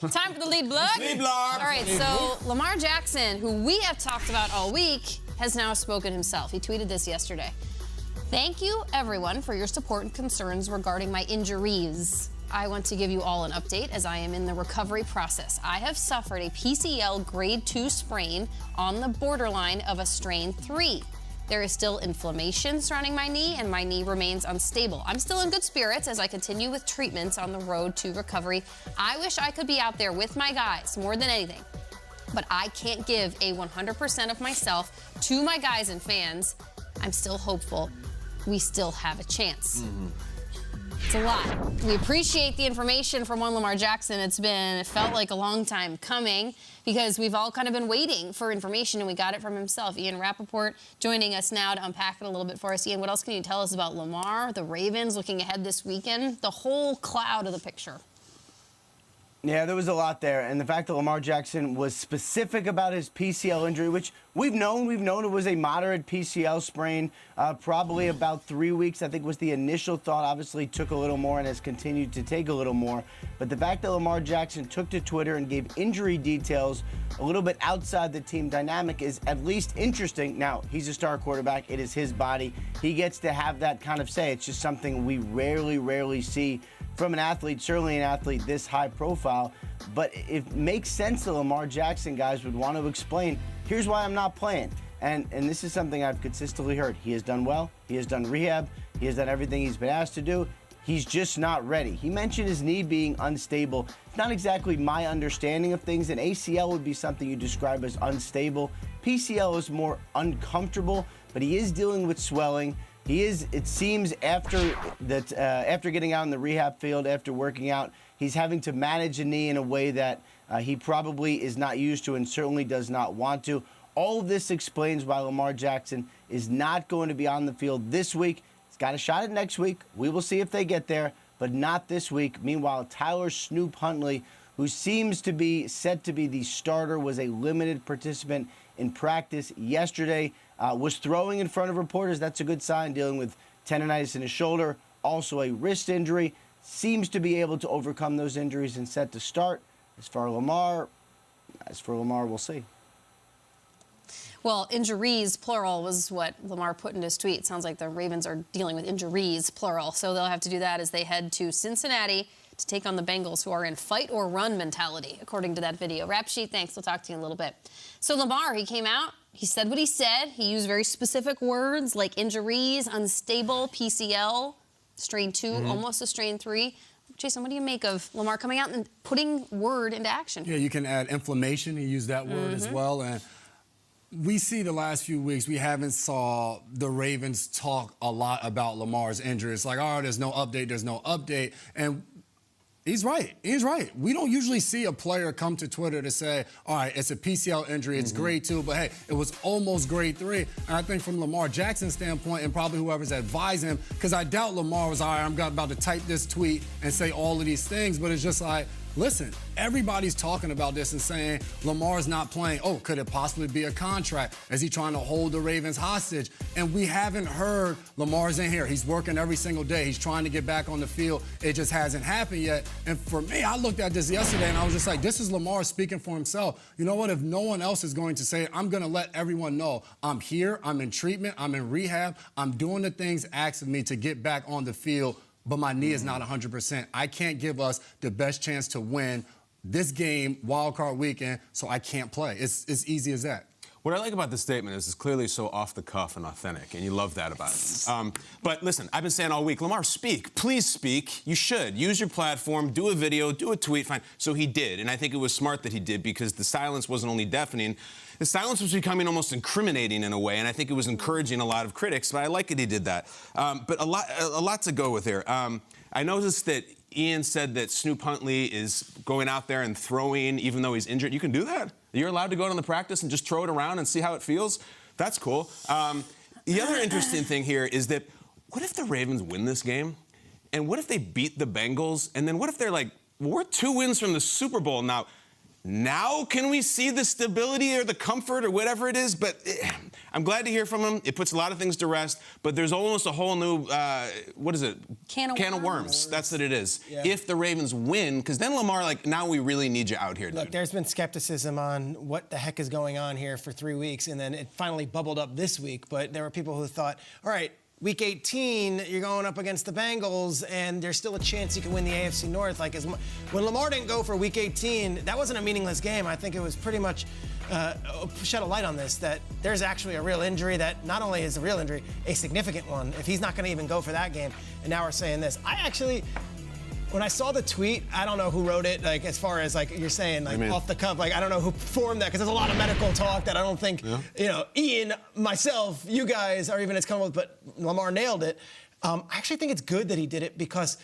Time for the lead blog. Lead blog. All right, so Lamar Jackson, who we have talked about all week, has now spoken himself. He tweeted this yesterday. Thank you, everyone, for your support and concerns regarding my injuries. I want to give you all an update as I am in the recovery process. I have suffered a PCL grade 2 sprain on the borderline of a strain 3. There is still inflammation surrounding my knee, and my knee remains unstable. I'm still in good spirits as I continue with treatments on the road to recovery. I wish I could be out there with my guys more than anything, but I can't give a 100% of myself to my guys and fans. I'm still hopeful we still have a chance. It's a lot. We appreciate the information from one Lamar Jackson. It felt like a long time coming because we've all kind of been waiting for information, and we got it from himself. Ian Rappaport joining us now to unpack it a little bit for us. Ian, what else can you tell us about Lamar, the Ravens looking ahead this weekend, the whole cloud of the picture? Yeah, there was a lot there, and the fact that Lamar Jackson was specific about his PCL injury, which we've known it was a moderate PCL sprain, probably about 3 weeks, I think was the initial thought. Obviously took a little more and has continued to take a little more, but the fact that Lamar Jackson took to Twitter and gave injury details a little bit outside the team dynamic is at least interesting. Now, he's a star quarterback. It is his body. He gets to have that kind of say. It's just something we rarely see from an athlete, certainly an athlete this high profile. But it makes sense that Lamar Jackson guys would want to explain, here's why I'm not playing. And this is something I've consistently heard. He has done well. He has done rehab. He has done everything he's been asked to do. He's just not ready. He mentioned his knee being unstable. It's not exactly my understanding of things. An ACL would be something you describe as unstable. PCL is more uncomfortable, but he is dealing with swelling. He is, it seems, after getting out in the rehab field, after working out, he's having to manage a knee in a way that he probably is not used to and certainly does not want to. All of this explains why Lamar Jackson is not going to be on the field this week. He's got a shot at next week. We will see if they get there, but not this week. Meanwhile, Tyler Snoop Huntley, who seems to be set to be the starter, was a limited participant in practice yesterday, was throwing in front of reporters. That's a good sign, dealing with tendonitis in his shoulder, also a wrist injury. Seems to be able to overcome those injuries and set to start. As for Lamar, we'll see. Well, injuries, plural, was what Lamar put in his tweet. Sounds like the Ravens are dealing with injuries, plural. So they'll have to do that as they head to Cincinnati to take on the Bengals, who are in fight or run mentality, according to that video. Rap Sheet, thanks. We'll talk to you in a little bit. So Lamar, he came out. He said what he said. He used very specific words like injuries, unstable, PCL, strain 2, almost a strain 3. Jason, what do you make of Lamar coming out and putting word into action? Yeah, you can add inflammation. He used that word as well. And we see the last few weeks, we haven't saw the Ravens talk a lot about Lamar's injury. It's like, oh, there's no update. And he's right. He's right. We don't usually see a player come to Twitter to say, all right, it's a PCL injury, it's grade 2, but hey, it was almost grade 3. And I think from Lamar Jackson's standpoint, and probably whoever's advised him, because I doubt Lamar was, all right, I'm about to type this tweet and say all of these things, but it's just like, listen, everybody's talking about this and saying Lamar's not playing. Oh, could it possibly be a contract? Is he trying to hold the Ravens hostage? And we haven't heard Lamar's in here. He's working every single day. He's trying to get back on the field. It just hasn't happened yet. And for me, I looked at this yesterday and I was just like, this is Lamar speaking for himself. You know what? If no one else is going to say it, I'm going to let everyone know I'm here, I'm in treatment, I'm in rehab, I'm doing the things asked of me to get back on the field, but my knee is not 100%. I can't give us the best chance to win this game, wild card weekend, so I can't play. It's easy as that. What I like about this statement is it's clearly so off the cuff and authentic, and you love that about it. But listen, I've been saying all week, Lamar, speak. Please speak. You should. Use your platform, do a video, do a tweet, fine. So he did, and I think it was smart that he did because the silence wasn't only deafening, the silence was becoming almost incriminating in a way, and I think it was encouraging a lot of critics, but I like that he did that. But a lot to go with here. I noticed that Ian said that Snoop Huntley is going out there and throwing even though he's injured. You can do that? You're allowed to go out on the practice and just throw it around and see how it feels? That's cool. The other interesting thing here is that what if the Ravens win this game? And what if they beat the Bengals? And then what if they're like, well, we're 2 wins from the Super Bowl now. Now can we see the stability or the comfort or whatever it is? But I'm glad to hear from him. It puts a lot of things to rest, but there's almost a whole new, what is it? Can of worms. That's what it is. Yeah. If the Ravens win, because then Lamar, like, now we really need you out here, dude. Look, there's been skepticism on what the heck is going on here for 3 weeks, and then it finally bubbled up this week. But there were people who thought, all right, Week 18, you're going up against the Bengals, and there's still a chance you can win the AFC North. Like, when Lamar didn't go for Week 18, that wasn't a meaningless game. I think it was pretty much shed a light on this, that there's actually a real injury that not only is a real injury, a significant one, if he's not going to even go for that game. And now we're saying this. When I saw the tweet, I don't know who wrote it, like, as far as, like, you're saying, like, off the cuff, like, I don't know who formed that, because there's a lot of medical talk that I don't think, you know, Ian, myself, you guys are even as comfortable with, but Lamar nailed it. I actually think it's good that he did it, because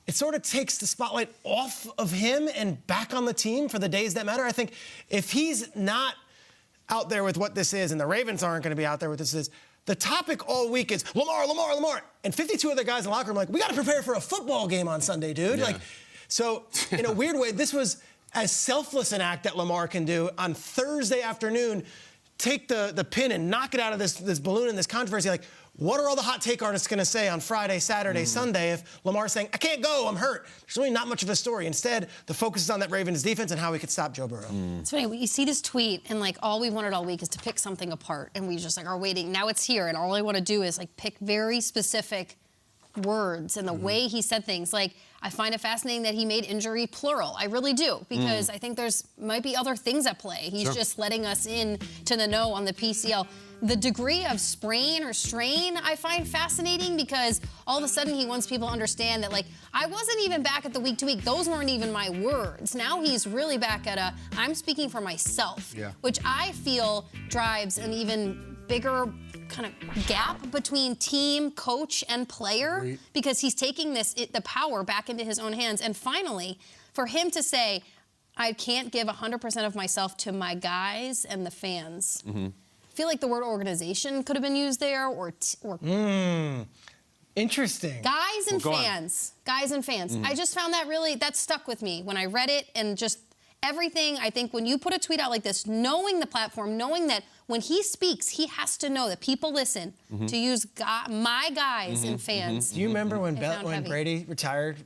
it sort of takes the spotlight off of him and back on the team for the days that matter. I think if he's not out there with what this is, and the Ravens aren't going to be out there with this is, the topic all week is Lamar, Lamar, Lamar. And 52 other guys in the locker room are like, we got to prepare for a football game on Sunday, dude. Yeah. Like, so in a weird way, this was as selfless an act that Lamar can do on Thursday afternoon, take the pin and knock it out of this balloon and this controversy. Like, what are all the hot take artists going to say on Friday, Saturday, Sunday if Lamar's saying, I can't go, I'm hurt? There's really not much of a story. Instead, the focus is on that Ravens defense and how we could stop Joe Burrow. It's funny, you see this tweet, and, like, all we wanted all week is to pick something apart, and we just, like, are waiting. Now it's here, and all I want to do is, like, pick very specific words and the way he said things. Like, I find it fascinating that he made injury plural. I really do, because I think there's might be other things at play. He's just letting us in to the know on the PCL. The degree of sprain or strain I find fascinating, because all of a sudden he wants people to understand that, like, I wasn't even back at the week-to-week. Those weren't even my words. Now he's really back at I'm speaking for myself, which I feel drives an even bigger kind of gap between team, coach, and player, because he's taking the power back into his own hands. And finally, for him to say, I can't give 100% of myself to my guys and the fans. I feel like the word organization could have been used there, or interesting. Guys and fans. Guys and fans. I just found that stuck with me when I read it, and just everything. I think when you put a tweet out like this, knowing the platform, knowing that when he speaks, he has to know that people listen to use my guys and fans. Do you remember when Brady retired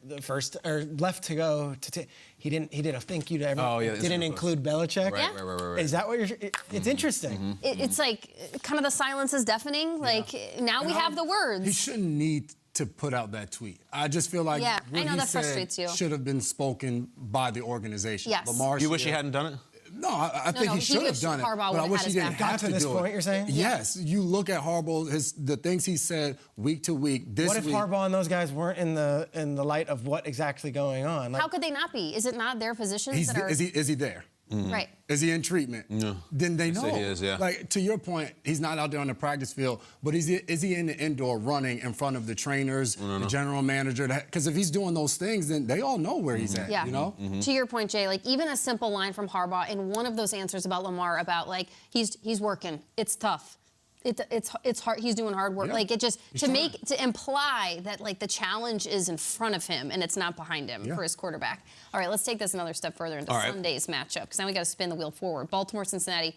or left to go to he did a thank you to everyone. Didn't include Belichick. Right. Is that what you're? It's interesting. It's like kind of the silence is deafening. Like now we have the words. He shouldn't need to put out that tweet. I just feel like what he said should have been spoken by the organization. Yes. Lamar, you wish he hadn't done it? No, I think he should have done it. But I wish he didn't have to do it. Got to this point, you're saying? Yes. You look at Harbaugh, the things he said week to week. What if Harbaugh and those guys weren't in the light of what exactly going on? How could they not be? Is it not their positions that are? Is he there? Right. Is he in treatment? No. Then they know. He is, yeah. Like, to your point, he's not out there on the practice field, but is he in the indoor running in front of the trainers, the general manager? Because if he's doing those things, then they all know where he's at, you know? To your point, Jay, like, even a simple line from Harbaugh in one of those answers about Lamar about, like, he's working. It's tough. It's hard. He's doing hard work. Yeah. Like, it just to imply that, like, the challenge is in front of him and it's not behind him for his quarterback. All right, let's take this another step further into Sunday's matchup, because now we got to spin the wheel forward. Baltimore, Cincinnati.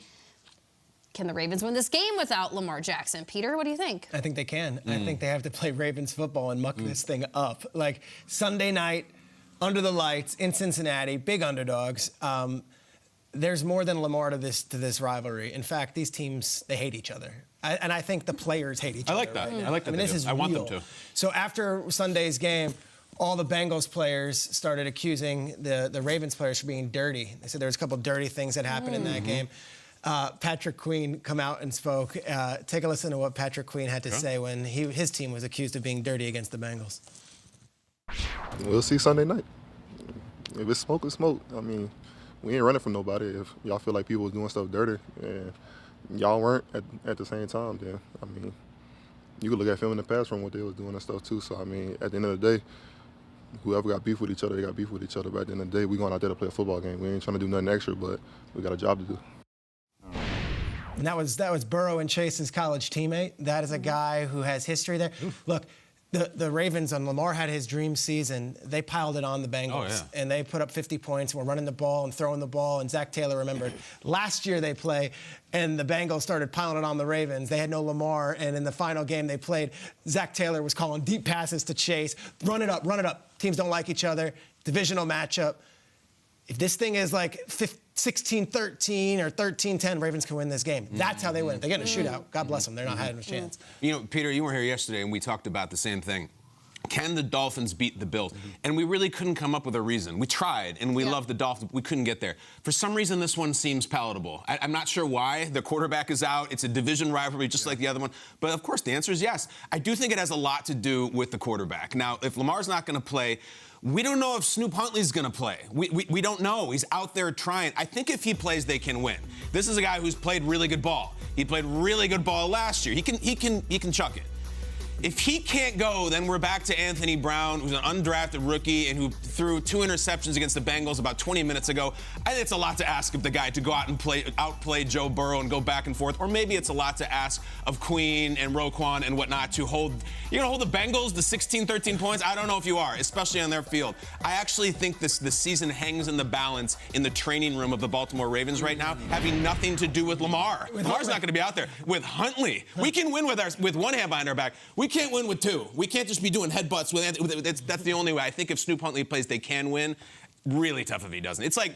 Can the Ravens win this game without Lamar Jackson? Peter, what do you think? I think they can. I think they have to play Ravens football and muck this thing up. Like, Sunday night, under the lights in Cincinnati, big underdogs. There's more than Lamar to this rivalry. In fact, these teams, they hate each other. And I think the players hate each other. I like that. Right I like that. I mean, this is real. I want them to. So after Sunday's game, all the Bengals players started accusing the Ravens players for being dirty. They said there was a couple dirty things that happened in that game. Patrick Queen come out and spoke. Take a listen to what Patrick Queen had to say when his team was accused of being dirty against the Bengals. We'll see Sunday night. If it's smoke, it's smoke. I mean, we ain't running from nobody. If y'all feel like people was doing stuff dirty and y'all weren't at the same time, then, I mean, you could look at film in the past from what they was doing and stuff too. So, I mean, at the end of the day, whoever got beef with each other, they got beef with each other. But at the end of the day, we going out there to play a football game. We ain't trying to do nothing extra, but we got a job to do. And that was Burrow and Chase's college teammate. That is a guy who has history there. Look, the Ravens, when Lamar had his dream season, they piled it on the Bengals. And they put up 50 points and were running the ball and throwing the ball. And Zach Taylor remembered last year they play, and the Bengals started piling it on the Ravens. They had no Lamar, and in the final game they played, Zach Taylor was calling deep passes to Chase. Run it up, run it up. Teams don't like each other. Divisional matchup. If this thing is like 16-13 or 13-10, Ravens can win this game. That's how they win. They get in a shootout. God bless them. They're not having a chance. You know, Peter, you were here yesterday, and we talked about the same thing. Can the Dolphins beat the Bills? And we really couldn't come up with a reason. We tried, and we love the Dolphins. We couldn't get there. For some reason, this one seems palatable. I'm not sure why. The quarterback is out. It's a division rivalry, just like the other one. But, of course, the answer is yes. I do think it has a lot to do with the quarterback. Now, if Lamar's not going to play, we don't know if Snoop Huntley's going to play. We don't know. He's out there trying. I think if he plays, they can win. This is a guy who's played really good ball. He played really good ball last year. He can chuck it. If he can't go, then we're back to Anthony Brown, who's an undrafted rookie and who threw 2 interceptions against the Bengals about 20 minutes ago. I think it's a lot to ask of the guy to go out and outplay Joe Burrow and go back and forth. Or maybe it's a lot to ask of Queen and Roquan and whatnot to hold. You're going to hold the Bengals to 16, 13 points? I don't know if you are, especially on their field. I actually think the season hangs in the balance in the training room of the Baltimore Ravens right now, having nothing to do with Lamar. Lamar's not going to be out there. With Huntley, we can win with one hand behind our back. We can't win with two. We can't just be doing headbutts with Anthony. That's the only way. I think if Snoop Huntley plays, they can win. Really tough if he doesn't. It's like,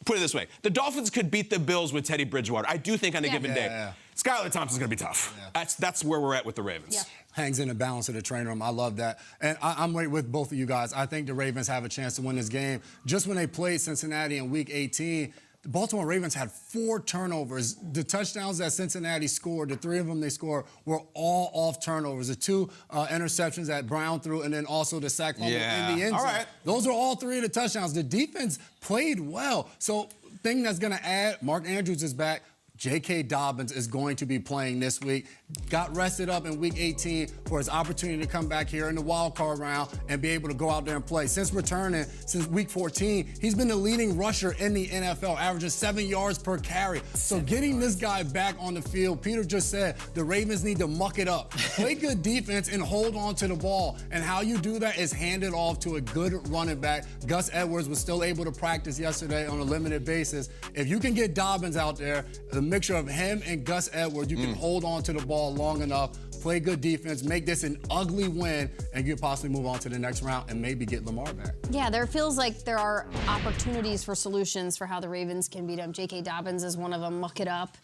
put it this way, the Dolphins could beat the Bills with Teddy Bridgewater. I do think on a given day. Skylar Thompson's going to be tough. That's where we're at with the Ravens. Hangs in the balance of the training room. I love that. And I'm right with both of you guys. I think the Ravens have a chance to win this game. Just when they played Cincinnati in Week 18, the Baltimore Ravens had 4 turnovers. The touchdowns that Cincinnati scored, the 3 of them they scored, were all off turnovers. The 2 interceptions that Brown threw, and then also the sack fumble in the end zone. All right. Those are all 3 of the touchdowns. The defense played well. So, thing that's going to add, Mark Andrews is back. J.K. Dobbins is going to be playing this week. Got rested up in Week 18 for his opportunity to come back here in the wild card round and be able to go out there and play. Since returning, since Week 14, he's been the leading rusher in the NFL, averaging 7 yards per carry. So getting this guy back on the field, Peter just said the Ravens need to muck it up. Play good defense and hold on to the ball. And how you do that is hand it off to a good running back. Gus Edwards was still able to practice yesterday on a limited basis. If you can get Dobbins out there, the mixture of him and Gus Edwards, you can hold on to the ball long enough, play good defense, make this an ugly win, and you can possibly move on to the next round and maybe get Lamar back. Yeah, there feels like there are opportunities for solutions for how the Ravens can beat them. J.K. Dobbins is one of them. Muck it up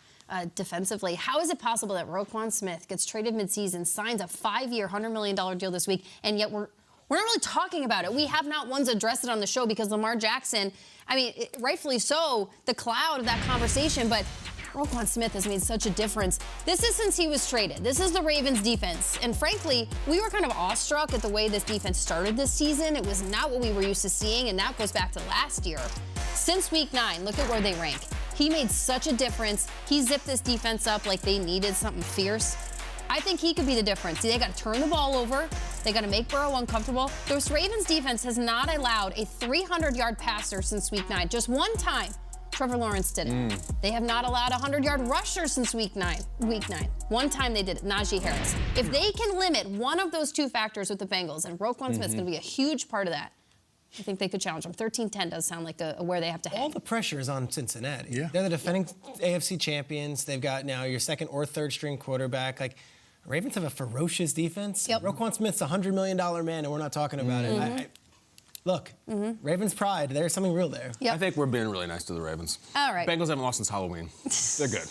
defensively. How is it possible that Roquan Smith gets traded midseason, signs a 5-year, $100 million deal this week, and yet we're not really talking about it? We have not once addressed it on the show because Lamar Jackson, I mean, rightfully so, the cloud of that conversation, but Roquan Smith has made such a difference. This is since he was traded. This is the Ravens defense. And frankly, we were kind of awestruck at the way this defense started this season. It was not what we were used to seeing, and that goes back to last year. Since Week 9, look at where they rank. He made such a difference. He zipped this defense up like they needed something fierce. I think he could be the difference. They got to turn the ball over. They got to make Burrow uncomfortable. This Ravens defense has not allowed a 300-yard passer since Week 9. Just one time. Trevor Lawrence did it. They have not allowed a 100-yard rusher since Week 9. One time they did it, Najee Harris. If they can limit one of those 2 factors with the Bengals, and Roquan Smith's going to be a huge part of that, I think they could challenge them. 13-10 does sound like where they have to hang. All the pressure is on Cincinnati. They're the defending AFC champions. They've got now your 2nd or 3rd string quarterback. Like, Ravens have a ferocious defense. Roquan Smith's a $100 million man, and we're not talking about it. Look, Ravens pride, there's something real there. I think we're being really nice to the Ravens. All right. Bengals haven't lost since Halloween. They're good.